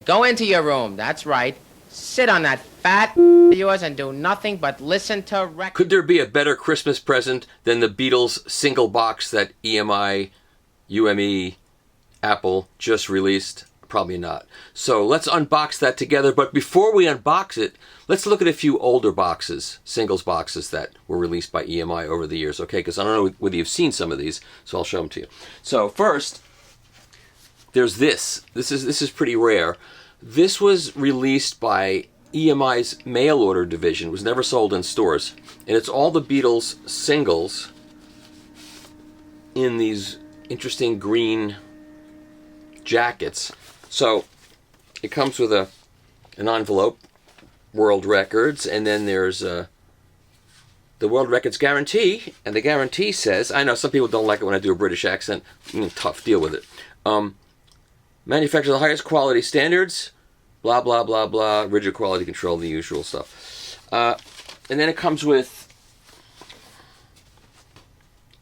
Go into your room, that's right. Sit on that fat of yours and do nothing but listen to records. Could there be a better Christmas present than the Beatles single box that EMI, UME, Apple just released? Probably not. So let's unbox that together. But before we unbox it, let's look at a few older boxes, singles boxes that were released by EMI over the years. Okay, because I don't know whether you've seen some of these, so I'll show them to you. So first, there's this. This is pretty rare. This was released by EMI's mail order division. It was never sold in stores. And it's all the Beatles singles in these interesting green jackets. So it comes with an envelope, World Records, and then there's the World Records guarantee, and the guarantee says, I know some people don't like it when I do a British accent, tough, deal with it. Manufacture the highest quality standards, blah, blah, blah, blah, rigid quality control, the usual stuff. And then it comes with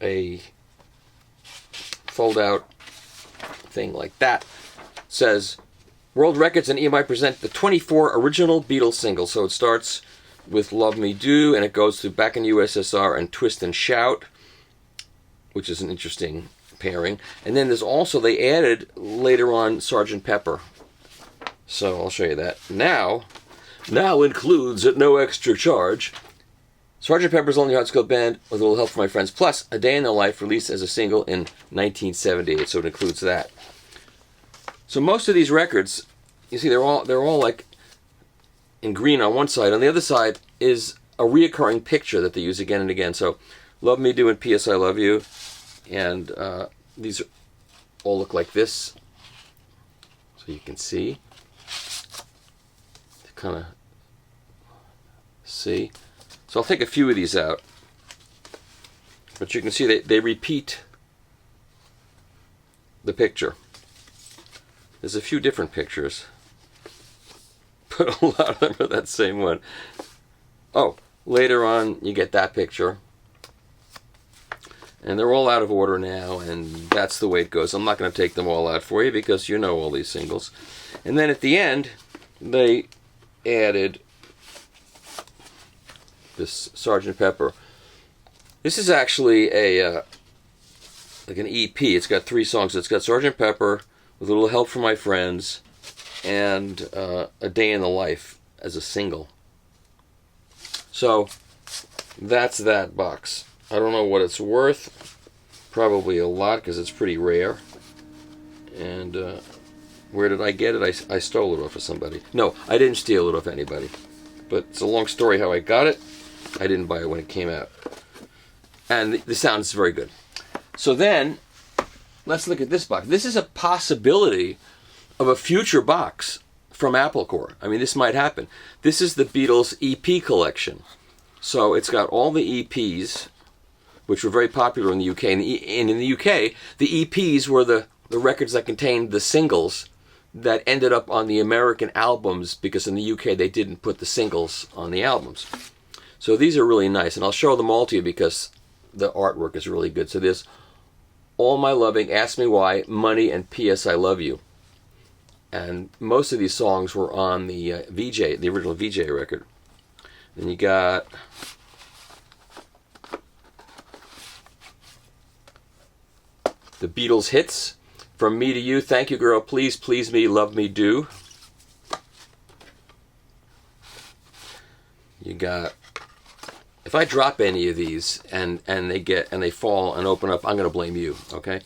a fold-out thing like that. Says, World Records and EMI present the 24 original Beatles singles. So it starts with Love Me Do, and it goes to Back in USSR and Twist and Shout, which is an interesting pairing. And then there's also, they added later on Sgt. Pepper. So I'll show you that. Now includes at no extra charge, Sgt. Pepper's Lonely Hearts Club Band with a little help from my friends, plus A Day in the Life released as a single in 1978. So it includes that. So most of these records, you see, they're all like in green on one side. On the other side is a reoccurring picture that they use again and again. So Love Me Do and P.S. I Love You. And these all look like this. So you can see. Kind of see. So I'll take a few of these out. But you can see they repeat the picture. There's a few different pictures, but a lot of them are that same one. Oh, later on you get that picture. And they're all out of order now, and that's the way it goes. I'm not going to take them all out for you because you know all these singles. And then at the end, they added this Sgt. Pepper. This is actually a like an EP. It's got 3 songs. It's got Sgt. Pepper, with a little help from my friends, and A Day in the Life as a single. So that's that box. I don't know what it's worth. Probably a lot because it's pretty rare. And where did I get it? I stole it off of somebody. No, I didn't steal it off anybody. But it's a long story how I got it. I didn't buy it when it came out. And the sound is very good. So then, let's look at this box. This is a possibility of a future box from Apple Corps. I mean, this might happen. This is the Beatles EP Collection. So it's got all the EPs, which were very popular in the UK. And in the UK, the EPs were the records that contained the singles that ended up on the American albums, because in the UK they didn't put the singles on the albums. So these are really nice, and I'll show them all to you because the artwork is really good. So there's All My Loving, Ask Me Why, Money, and P.S. I Love You. And most of these songs were on the VJ, the original VJ record. Then you got the Beatles hits, From Me to You, Thank You Girl, Please, Please Me, Love Me Do. You got, if I drop any of these and they fall and open up, I'm going to blame you, okay?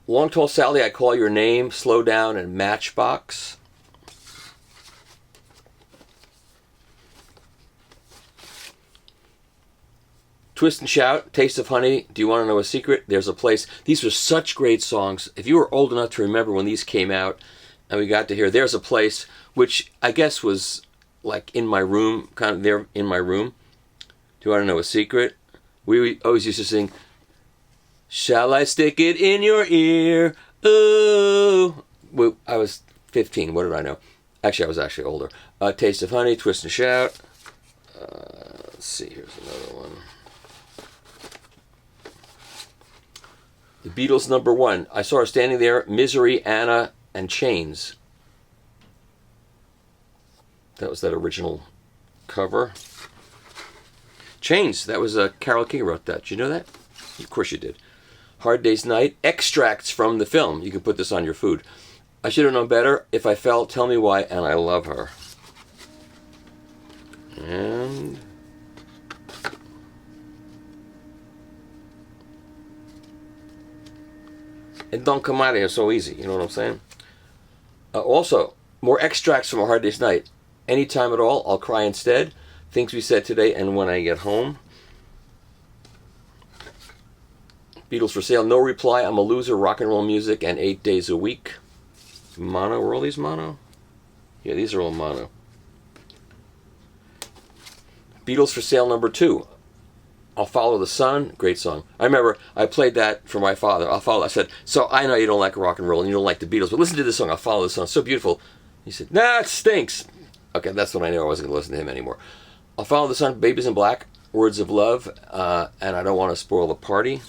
Long Tall Sally, I Call Your Name, Slow Down, and Matchbox. Twist and Shout, Taste of Honey, Do You Want to Know a Secret? There's a Place. These were such great songs. If you were old enough to remember when these came out, and we got to hear There's a Place, which I guess was like in my room, kind of there in my room. Do you want to know a secret? We always used to sing, Shall I stick it in your ear? Ooh. Well, I was 15. What did I know? Actually, I was actually older. Taste of Honey, Twist and Shout. Let's see. Here's another one. The Beatles #1. I Saw Her Standing There, Misery, Anna, and Chains. That was that original cover. Chains, that was Carole King wrote that. Did you know that? Of course you did. Hard Day's Night, extracts from the film. You can put this on your food. I should have known better. If I fell, tell me why, and I love her. And it don't come out of here so easy, you know what I'm saying? Also, more extracts from A Hard Day's Night. Anytime at all, I'll cry instead. Things we said today and when I get home. Beatles for Sale, No Reply, I'm a Loser, Rock and Roll Music, and 8 Days a Week. Mono, were all these mono? Yeah, these are all mono. Beatles for Sale number 2. I'll Follow the Sun, great song. I remember I played that for my father. I said, so I know you don't like rock and roll and you don't like the Beatles, but listen to this song, I'll Follow the Sun, it's so beautiful. He said, nah, it stinks. Okay, that's when I knew I wasn't going to listen to him anymore. I'll Follow the Sun, Babies in Black, Words of Love, and I Don't Want to Spoil the Party.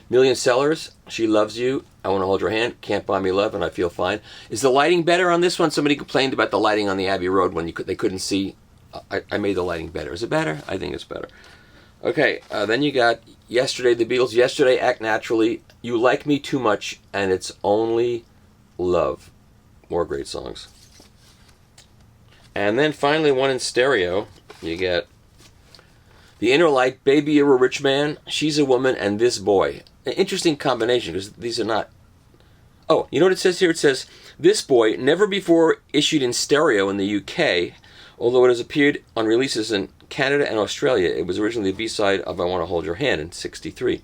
Million Sellers, She Loves You, I Want to Hold Your Hand, Can't Buy Me Love, and I Feel Fine. Is the lighting better on this one? Somebody complained about the lighting on the Abbey Road when they couldn't see. I made the lighting better. Is it better? I think it's better. Okay, then you got Yesterday, the Beatles. Yesterday, Act Naturally, You Like Me Too Much, and It's Only Love. More great songs. And then finally one in stereo. You get The Inner Light, Baby You're a Rich Man, She's a Woman, and This Boy. An interesting combination because these are not... Oh, you know what it says here? It says, This Boy, never before issued in stereo in the UK, although it has appeared on releases in Canada and Australia. It was originally the B-side of I Want to Hold Your Hand in '63.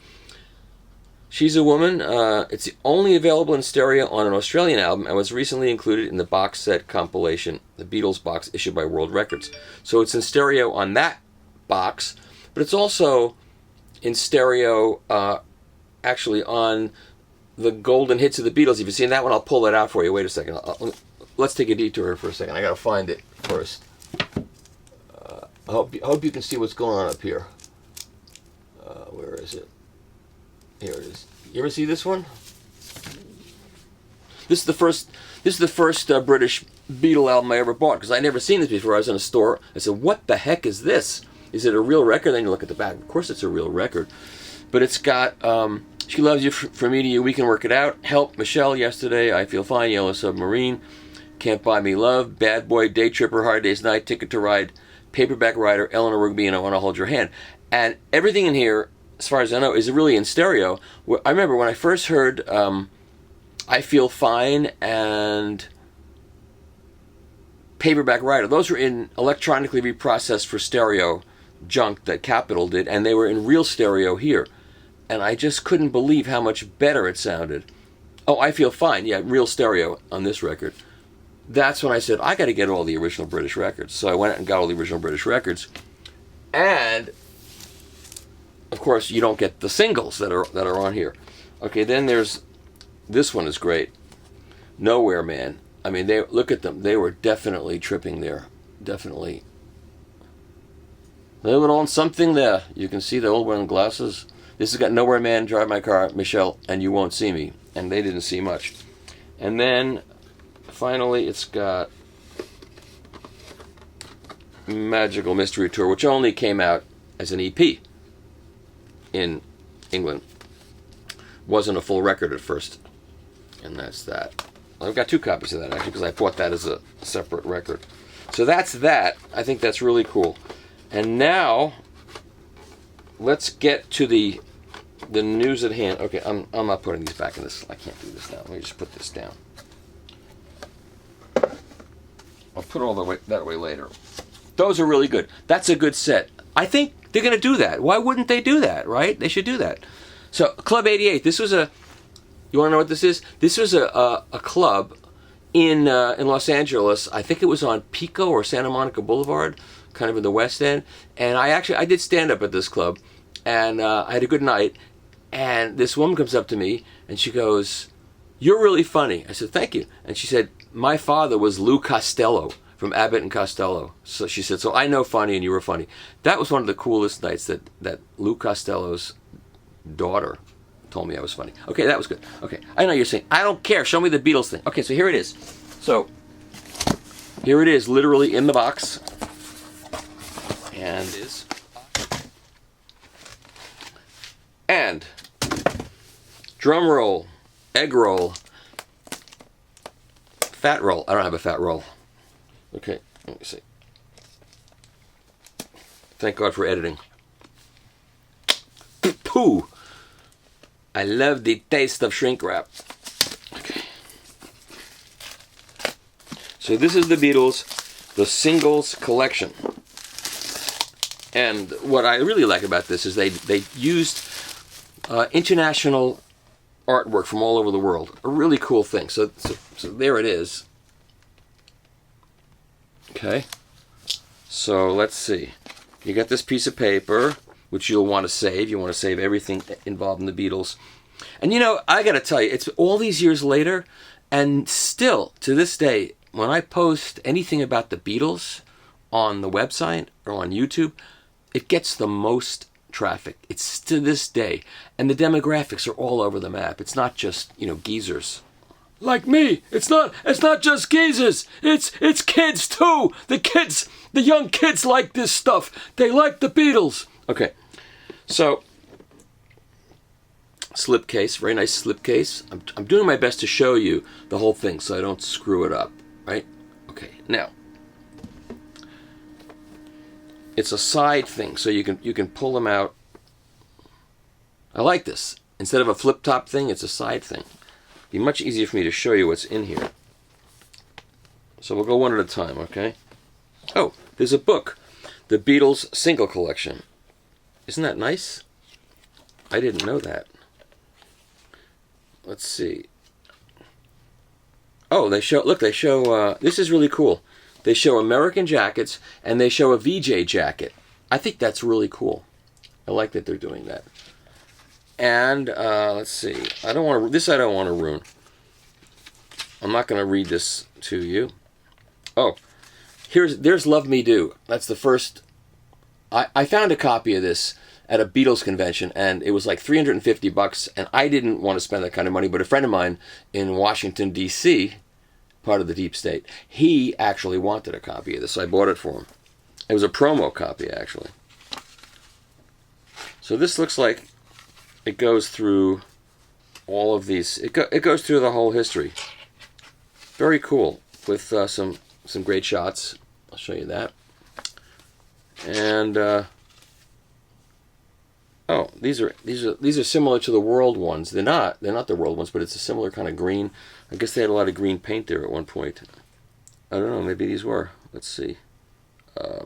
She's a Woman, it's only available in stereo on an Australian album and was recently included in the box set compilation, the Beatles box issued by World Records. So it's in stereo on that box, but it's also in stereo actually on the golden hits of the Beatles. If you've seen that one, I'll pull that out for you. Wait a second. Let's take a detour for a second. I gotta find it first. I hope you can see what's going on up here. Where is it? Here it is. You ever see this one? This is the first British Beatle album I ever bought because I'd never seen this before. I was in a store. I said, "What the heck is this? Is it a real record?" Then you look at the back. Of course, it's a real record, but it's got She Loves You, From Me to You, We Can Work It Out, Help, Michelle, Yesterday, I Feel Fine, Yellow Submarine, Can't Buy Me Love, Bad Boy, Day Tripper, Hard Day's Night, Ticket to Ride, Paperback Writer, Eleanor Rigby, and I Want to Hold Your Hand. And everything in here, as far as I know, is really in stereo. I remember when I first heard I Feel Fine and Paperback Writer, those were in electronically reprocessed for stereo junk that Capitol did, and they were in real stereo here. And I just couldn't believe how much better it sounded. Oh, I Feel Fine, yeah, real stereo on this record. That's when I said, I got to get all the original British records. So I went out and got all the original British records. And, of course, you don't get the singles that are on here. Okay, then there's, this one is great. Nowhere Man. I mean, look at them. They were definitely tripping there. Definitely. Living on something there. You can see the old one glasses. This has got Nowhere Man, Drive My Car, Michelle, and You Won't See Me. And they didn't see much. And then, finally, it's got Magical Mystery Tour, which only came out as an EP in England. Wasn't a full record at first. And that's that. I've got 2 copies of that, actually, because I bought that as a separate record. So that's that. I think that's really cool. And now, let's get to the news at hand. Okay, I'm not putting these back in this. I can't do this now. Let me just put this down. I'll put all that way later. Those are really good. That's a good set. I think they're going to do that. Why wouldn't they do that, right? They should do that. So, Club 88. This was you want to know what this is? This was a club in Los Angeles. I think it was on Pico or Santa Monica Boulevard, kind of in the West End. And I did stand up at this club, and I had a good night. And this woman comes up to me, and she goes, "You're really funny." I said, "Thank you." And she said, "My father was Lou Costello from Abbott and Costello." So she said, "So I know funny, and you were funny." That was one of the coolest nights that Lou Costello's daughter told me I was funny. Okay, that was good. Okay, I know you're saying, I don't care, show me the Beatles thing. Okay, so here it is. So, here it is, literally in the box. And drum roll, egg roll, fat roll. I don't have a fat roll. Okay, let me see. Thank God for editing. Pooh! I love the taste of shrink wrap. Okay. So this is the Beatles, the Singles Collection. And what I really like about this is they used international artwork from all over the world. A really cool thing. So there it is. Okay. So let's see. You got this piece of paper, which you'll want to save. You want to save everything involved in the Beatles. And you know, I got to tell you, it's all these years later, and still, to this day, when I post anything about the Beatles on the website or on YouTube, it gets the most traffic. It's to this day. And the demographics are all over the map. It's not just, you know, geezers. Like me. It's not just geezers. It's kids too. The young kids like this stuff. They like the Beatles. Okay. So, slipcase, very nice slipcase. I'm doing my best to show you the whole thing so I don't screw it up, right? Okay. Now, it's a side thing, so you can pull them out. I like this. Instead of a flip top thing, it's a side thing. It'd be much easier for me to show you what's in here. So we'll go one at a time, okay? Oh, there's a book, the Beatles Single Collection. Isn't that nice? I didn't know that. Let's see. Oh, they show, this is really cool. They show American jackets, and they show a VJ jacket. I think that's really cool. I like that they're doing that. And, let's see. I don't want to ruin. I'm not going to read this to you. Oh, there's Love Me Do. That's the first. I found a copy of this at a Beatles convention, and it was like $350, and I didn't want to spend that kind of money, but a friend of mine in Washington, D.C., part of the deep state, he actually wanted a copy of this, so I bought it for him. It was a promo copy, actually. So this looks like it goes through all of these. It goes through the whole history. Very cool, with some great shots. I'll show you that. And oh, these are similar to the World ones. They're not the World ones, but it's a similar kind of green. I guess they had a lot of green paint there at one point. I don't know, maybe these were. Let's see. I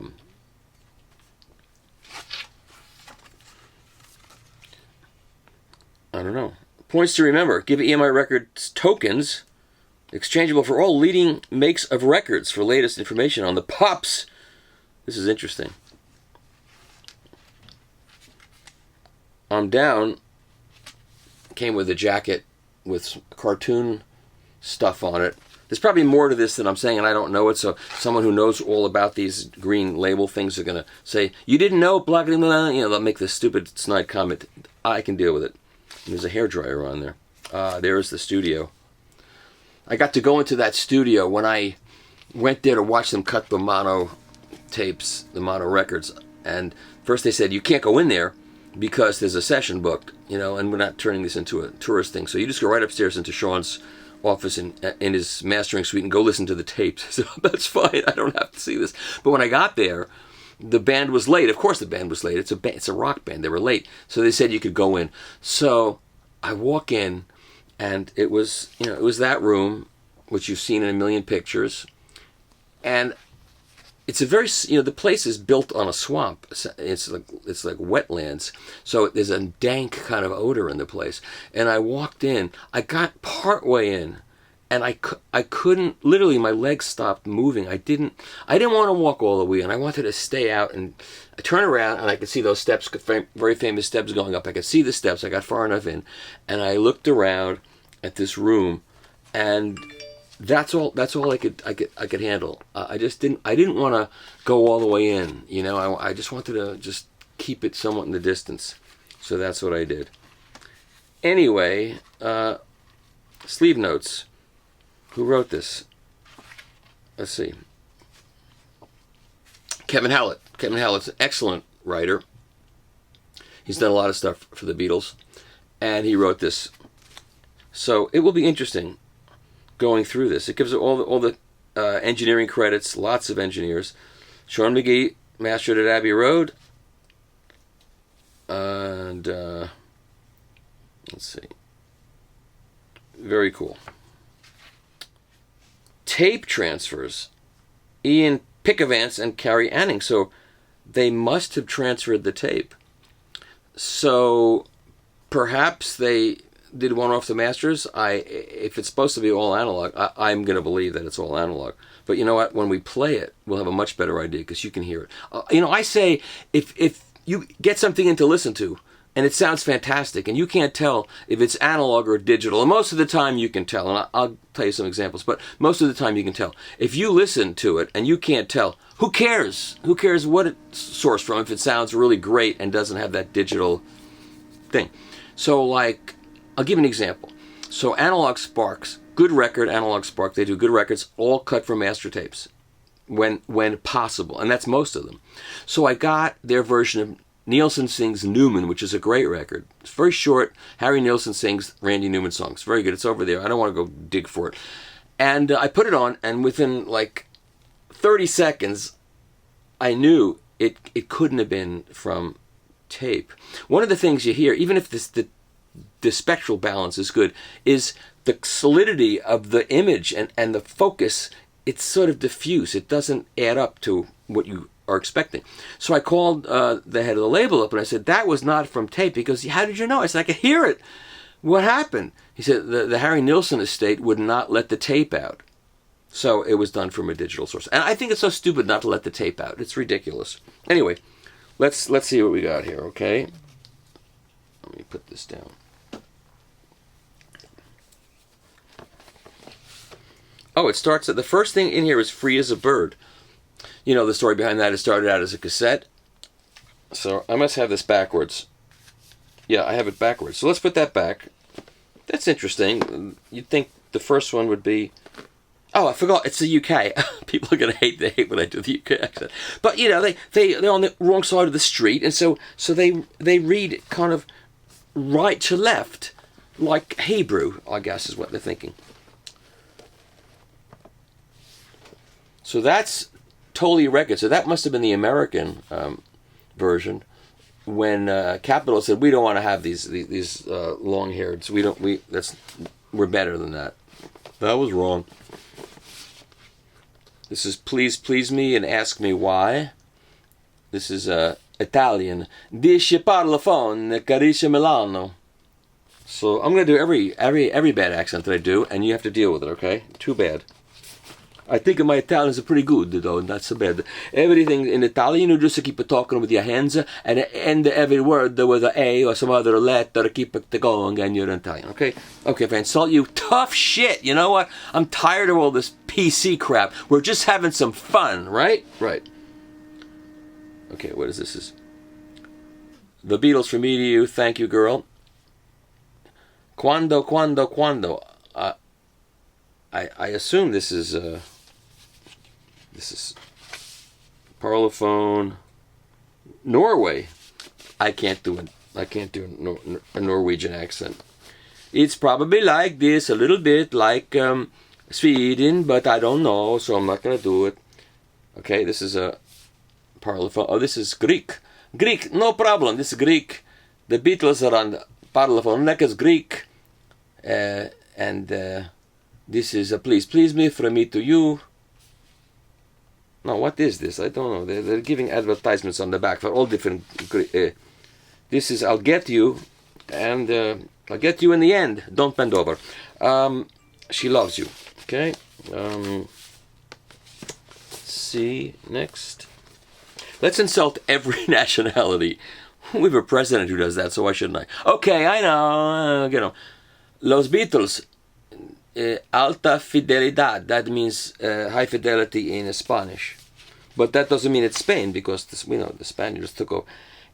don't know. Points to remember. Give EMI Records tokens exchangeable for all leading makes of records for latest information on the Pops. This is interesting. Down came with a jacket with cartoon stuff on it. There's probably more to this than I'm saying, and I don't know it, so someone who knows all about these green label things are going to say, you didn't know, blah, blah, blah. You know, they'll make this stupid snide comment. I can deal with it. And there's a hairdryer on there. There's the studio. I got to go into that studio when I went there to watch them cut the mono tapes, the mono records. And first they said, you can't go in there because there's a session booked, you know, and we're not turning this into a tourist thing. So you just go right upstairs into Sean's office in his mastering suite and go listen to the tapes. So that's fine. I don't have to see this. But when I got there, the band was late. Of course the band was late. It's a rock band. They were late. So they said you could go in. So I walk in, and it was that room, which you've seen in a million pictures. And it's a very, the place is built on a swamp. It's like wetlands. So there's a dank kind of odor in the place. And I walked in. I got part way in, and I couldn't, literally my legs stopped moving. I didn't want to walk all the way in. I wanted to stay out, and I turned around and I could see those steps, very famous steps going up. I could see the steps. I got far enough in, and I looked around at this room, and that's all I could handle. I didn't want to go all the way in. You know, I just wanted to just keep it somewhat in the distance. So that's what I did. Anyway, sleeve notes. Who wrote this? Let's see. Kevin Hallett. Kevin Hallett's an excellent writer. He's done a lot of stuff for the Beatles, and he wrote this. So it will be interesting going through this. It gives all the engineering credits, lots of engineers. Sean McGee mastered at Abbey Road, and let's see. Very cool. Tape transfers. Ian Pickavance and Carrie Anning. So they must have transferred the tape. So perhaps they did one off the masters. If it's supposed to be all analog, I'm going to believe that it's all analog. But you know what? When we play it, we'll have a much better idea because you can hear it. I say if you get something in to listen to, and it sounds fantastic, and you can't tell if it's analog or digital, and most of the time you can tell, and I'll tell you some examples, but most of the time you can tell. If you listen to it and you can't tell, who cares? Who cares what it's sourced from if it sounds really great and doesn't have that digital thing? So, like, I'll give you an example. So, Analog Sparks, good record, Analog Spark, they do good records, all cut from master tapes when possible, and that's most of them. So I got their version of Nielsen Sings Newman, which is a great record. It's very short. Harry Nilsson sings Randy Newman songs. Very good. It's over there. I don't want to go dig for it. And I put it on, and within like 30 seconds, I knew it couldn't have been from tape. One of the things you hear, even if the spectral balance is good, is the solidity of the image and the focus. It's sort of diffuse. It doesn't add up to what you are expecting. So I called the head of the label up and I said, that was not from tape. Because how did you know? I said, I could hear it. What happened? He said, the Harry Nilsson estate would not let the tape out. So it was done from a digital source. And I think it's so stupid not to let the tape out. It's ridiculous. Anyway, let's see what we got here, okay? Let me put this down. Oh, it starts at the first thing in here is Free as a Bird. You know the story behind that. It started out as a cassette. So I must have this backwards. Yeah, I have it backwards. So let's put that back. That's interesting. You'd think the first one would be... Oh, I forgot. It's the UK. People are going to hate. They hate when I do the UK accent. But, you know, they're on the wrong side of the street. And so they read kind of right to left. Like Hebrew, I guess, is what they're thinking. So that's totally a record. So that must have been the American version when Capitol said we don't want to have these long-haireds. We're better than that. That was wrong. This is Please Please Me and Ask Me Why. This is Italian. Dice parlafone carisce Milano. So I'm going to do every bad accent that I do, and you have to deal with it, okay? Too bad. I think my Italians are pretty good, though, not so bad. Everything in Italian, you just keep talking with your hands, and end every word with an A or some other letter, keep it going, and you're Italian, okay? Okay, if I insult you, tough shit, you know what? I'm tired of all this PC crap. We're just having some fun, right? Right. Okay, what is this? The Beatles from Me to You, Thank You, Girl. Quando. I assume this is Parlophone, Norway. I can't do a Norwegian accent. It's probably like this, a little bit like Sweden, but I don't know, so I'm not gonna do it. Okay, this is a Parlophone. Oh, this is Greek. Greek, no problem. This is Greek. The Beatles are on Parlophone, like it's Greek, and this is a Please Please Me from Me to You. No, what is this? I don't know. They're giving advertisements on the back for all different... this is I'll Get You, and I'll Get You in the End. Don't bend over. She Loves You. Okay. See, next. Let's insult every nationality. We have a president who does that, so why shouldn't I? Okay, I know. You know. Los Beatles... alta fidelidad, that means high fidelity in Spanish. But that doesn't mean it's Spain, because the Spaniards took over.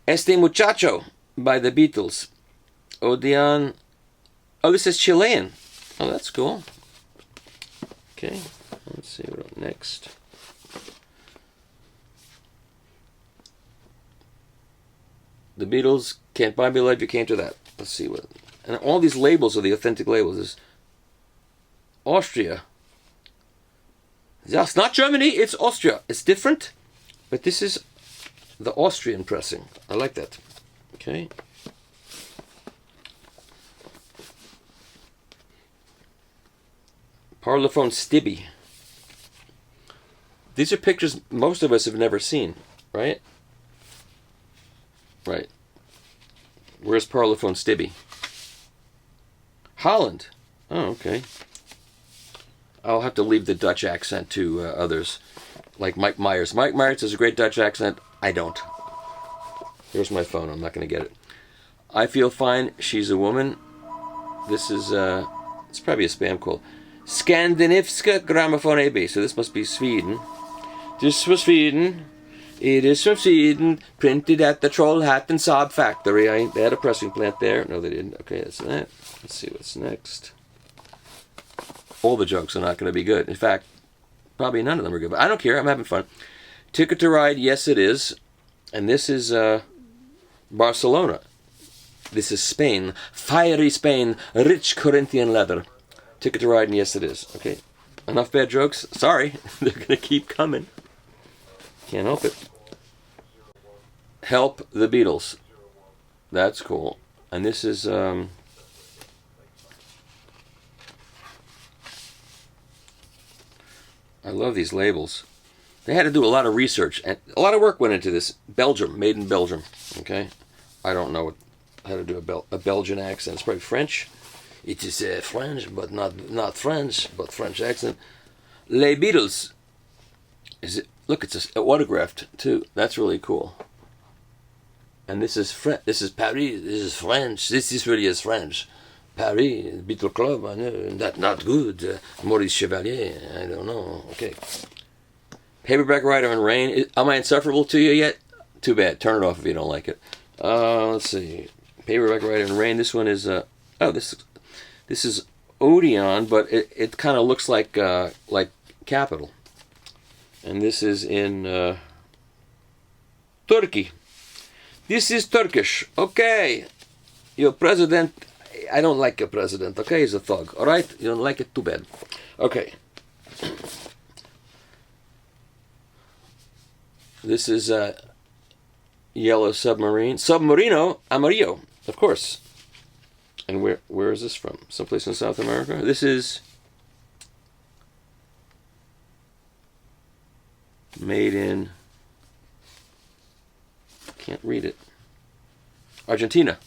Este Muchacho by the Beatles. Odeon Oh, this is Chilean. Oh, that's cool. Okay, let's see what next. The Beatles, Can't Buy Me Love, You Came to That. Let's see what. And all these labels are the authentic labels. There's Austria. It's not Germany, it's Austria. It's different, but this is the Austrian pressing. I like that. Okay. Parlophone Stibby. These are pictures most of us have never seen, right? Right. Where's Parlophone Stibby? Holland. Oh, okay. I'll have to leave the Dutch accent to others, like Mike Myers. Mike Myers has a great Dutch accent. I don't. Here's my phone. I'm not going to get it. I Feel Fine. She's a Woman. This is, it's probably a spam call. Skandinaviska Gramophone AB. So this must be Sweden. This was Sweden. It is from Sweden. Printed at the Troll Hat and Saab factory. They had a pressing plant there. No, they didn't. Okay, that's that. Let's see what's next. All the jokes are not going to be good. In fact, probably none of them are good. But I don't care. I'm having fun. Ticket to Ride, yes it is. And this is Barcelona. This is Spain. Fiery Spain. Rich Corinthian leather. Ticket to Ride, and yes it is. Okay. Enough bad jokes. Sorry. They're going to keep coming. Can't help it. Help the Beatles. That's cool. And this is... I love these labels. They had to do a lot of research, and a lot of work went into this. Belgium, made in Belgium. Okay, I don't know how to do a Belgian accent. It's probably French. It is French, but not French, but French accent. Les Beatles. Is it? Look, it's autographed too. That's really cool. And this is French. This is Paris. This is French. This really is French. Paris, Beatle Club, I know, that not good. Maurice Chevalier, I don't know. Okay. Paperback Writer in Rain. Am I insufferable to you yet? Too bad. Turn it off if you don't like it. Let's see. Paperback Writer in Rain. This one is this is Odeon, but it kind of looks like Capital. And this is in Turkey. This is Turkish. Okay. Your president. I don't like a president, okay? He's a thug, alright? You don't like it? Too bad. Okay. This is Yellow Submarine. Submarino Amarillo, of course. And where is this from? Someplace in South America? This is made in... Can't read it. Argentina.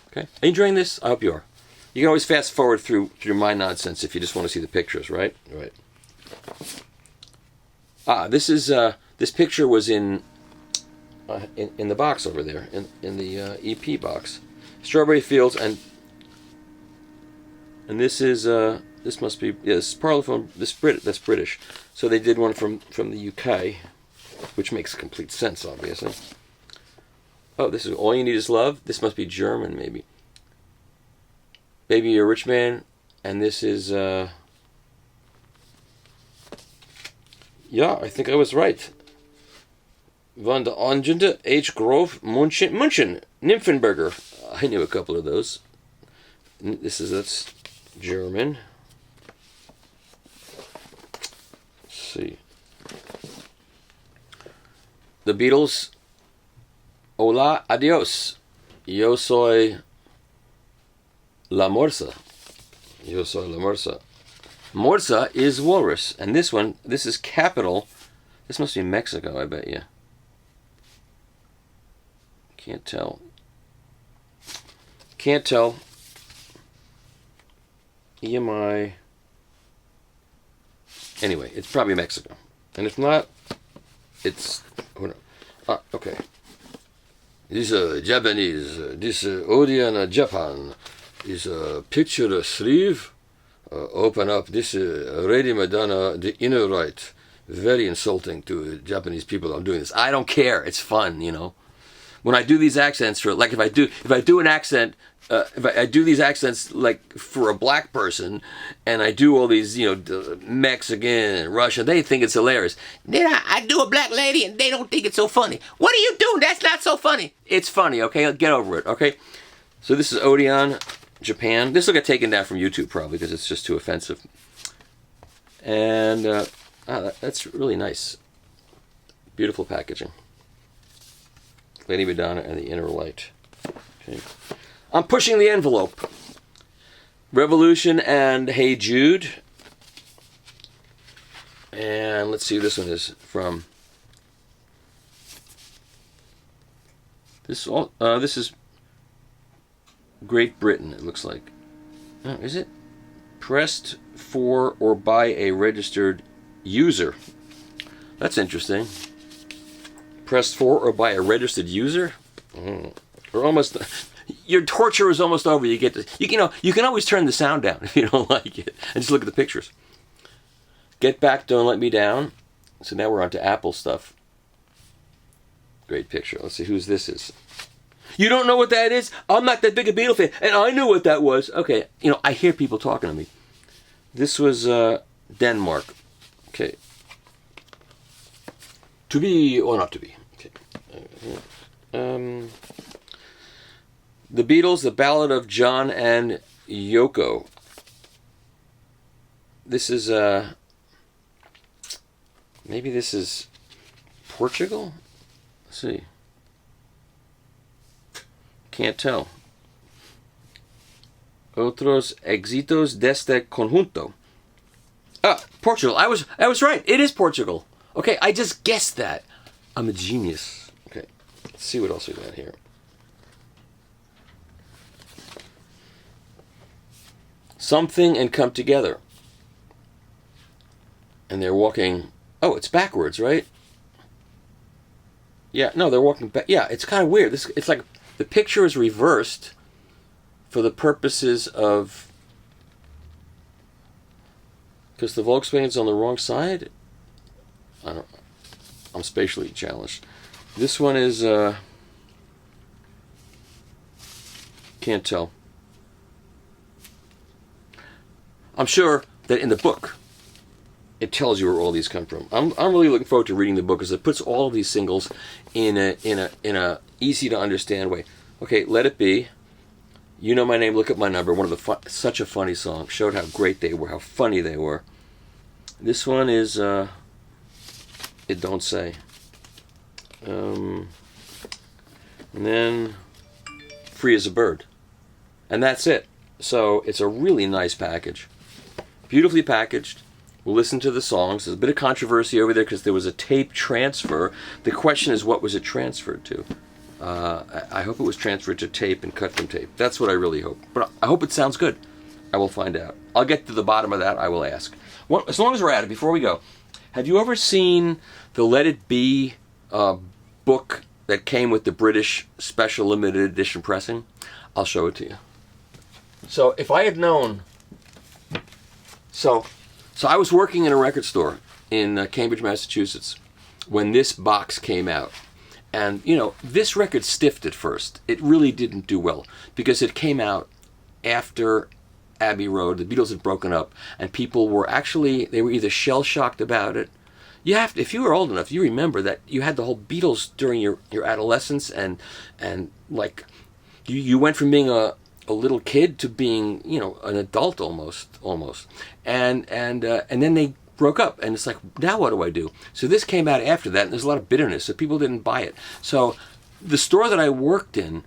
Okay. Are you enjoying this? I hope you are. You can always fast forward through my nonsense if you just want to see the pictures, right? Right. This is this picture was in the box over there in the EP box. Strawberry Fields and this is this must be this Parlophone. That's British. So they did one from the UK, which makes complete sense, obviously. Oh, this is All You Need Is Love. This must be German, maybe. Baby, You're a Rich Man. And this is, yeah, I think I was right. Van de Angende, H. Grove, Munchen, Nymphenburger. I knew a couple of those. That's German. Let's see. The Beatles... Hola, adios. Yo soy la morsa. Yo soy la morsa. Morsa is walrus. And this one, this is Capital. This must be Mexico, I bet you. Can't tell. Can't tell. EMI. Anyway, it's probably Mexico. And if not, it's... Who knows? Okay. This Japanese, this Odeon Japan is a picture sleeve. Open up this Lady Madonna, the inner right. Very insulting to Japanese people. I'm doing this. I don't care. It's fun, you know. when I do these accents for, like, if I do an accent, if I do these accents like for a black person, and I do all these, Mexican and Russian, they think it's hilarious. Then I do a black lady and they don't think it's so funny. What are you doing? That's not so funny. It's funny, okay? Get over it, okay? So this is Odeon Japan. This will get taken down from YouTube probably because it's just too offensive. And that's really nice. Beautiful packaging. Lady Madonna and the Inner Light. Okay. I'm pushing the envelope. Revolution and Hey Jude. And let's see who this one is from. This is Great Britain, it looks like. Oh, is it? Pressed for or by a registered user. That's interesting. Pressed for or by a registered user? We're almost... Your torture is almost over. You get to, you can always turn the sound down if you don't like it, and just look at the pictures. Get Back, Don't Let Me Down. So now we're on to Apple stuff. Great picture. Let's see whose this is. You don't know what that is? I'm not that big a Beatles fan, and I knew what that was. Okay, I hear people talking to me. This was Denmark. Okay. To be or not to be. Okay. The Beatles, The Ballad of John and Yoko. This is, maybe this is Portugal? Let's see. Can't tell. Otros éxitos deste conjunto. Ah, Portugal. I was right. It is Portugal. Okay, I just guessed that. I'm a genius. Okay, let's see what else we got here. Something and Come Together. And they're walking... Oh, it's backwards, right? Yeah, no, they're walking back. Yeah, it's kind of weird. It's like the picture is reversed for the purposes of... Because the Volkswagen's on the wrong side? I'm spatially challenged. This one is... Can't tell. I'm sure that in the book, it tells you where all these come from. I'm really looking forward to reading the book because it puts all of these singles in a easy to understand way. Okay, Let It Be. You Know My Name, Look Up My Number. One of the such a funny song. Showed how great they were, how funny they were. This one is It Don't Say. And then Free as a Bird. And that's it. So it's a really nice package. Beautifully packaged. We'll listen to the songs. There's a bit of controversy over there because there was a tape transfer. The question is, what was it transferred to? I hope it was transferred to tape and cut from tape. That's what I really hope. But I hope it sounds good. I will find out. I'll get to the bottom of that. I will ask. Well, as long as we're at it, before we go, have you ever seen the Let It Be book that came with the British Special Limited Edition pressing? I'll show it to you. So if I had known... So I was working in a record store in Cambridge, Massachusetts when this box came out. And, this record stiffed at first. It really didn't do well because it came out after Abbey Road. The Beatles had broken up and people were they were either shell-shocked about it. If you were old enough, you remember that you had the whole Beatles during your adolescence and like you went from being a little kid to being, an adult almost. And then they broke up, and it's like, now what do I do? So this came out after that, and there's a lot of bitterness, so people didn't buy it. So the store that I worked in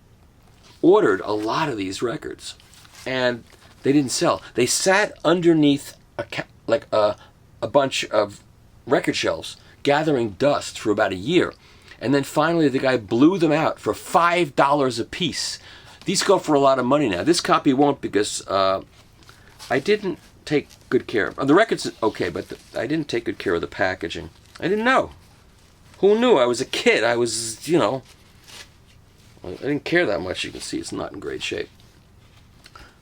ordered a lot of these records, and they didn't sell. They sat underneath a bunch of record shelves, gathering dust for about a year. And then finally the guy blew them out for $5 a piece. These go for a lot of money now. This copy won't because I didn't take good care of... The record's okay, but I didn't take good care of the packaging. I didn't know. Who knew? I was a kid. I was, I didn't care that much. You can see it's not in great shape.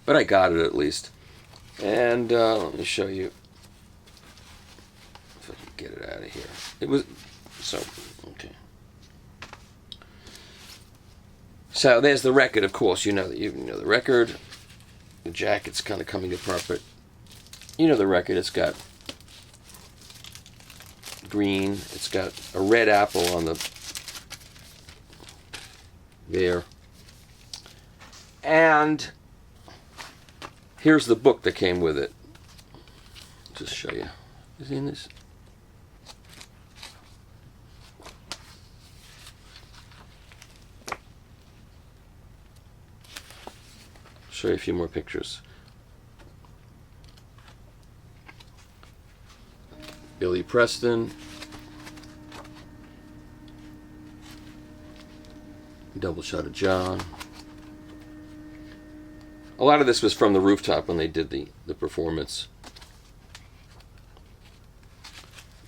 But I got it at least. And let me show you if I can get it out of here. It was... So, okay. So there's the record, of course. You know the record. The jacket's kind of coming apart, but you know the record. It's got green. It's got a red apple on the there. And here's the book that came with it. Just show you. Is he in this? Show you a few more pictures. Billy Preston. Double shot of John. A lot of this was from the rooftop when they did the performance.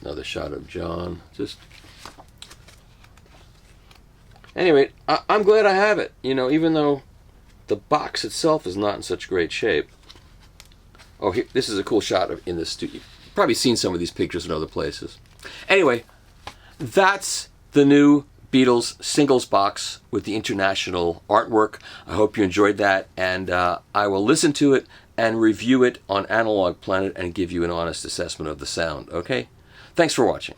Another shot of John. Just anyway, I'm glad I have it. You know, even though the box itself is not in such great shape. Oh, here, this is a cool shot in the studio. You've probably seen some of these pictures in other places. Anyway, that's the new Beatles singles box with the international artwork. I hope you enjoyed that, and I will listen to it and review it on AnalogPlanet and give you an honest assessment of the sound, okay? Thanks for watching.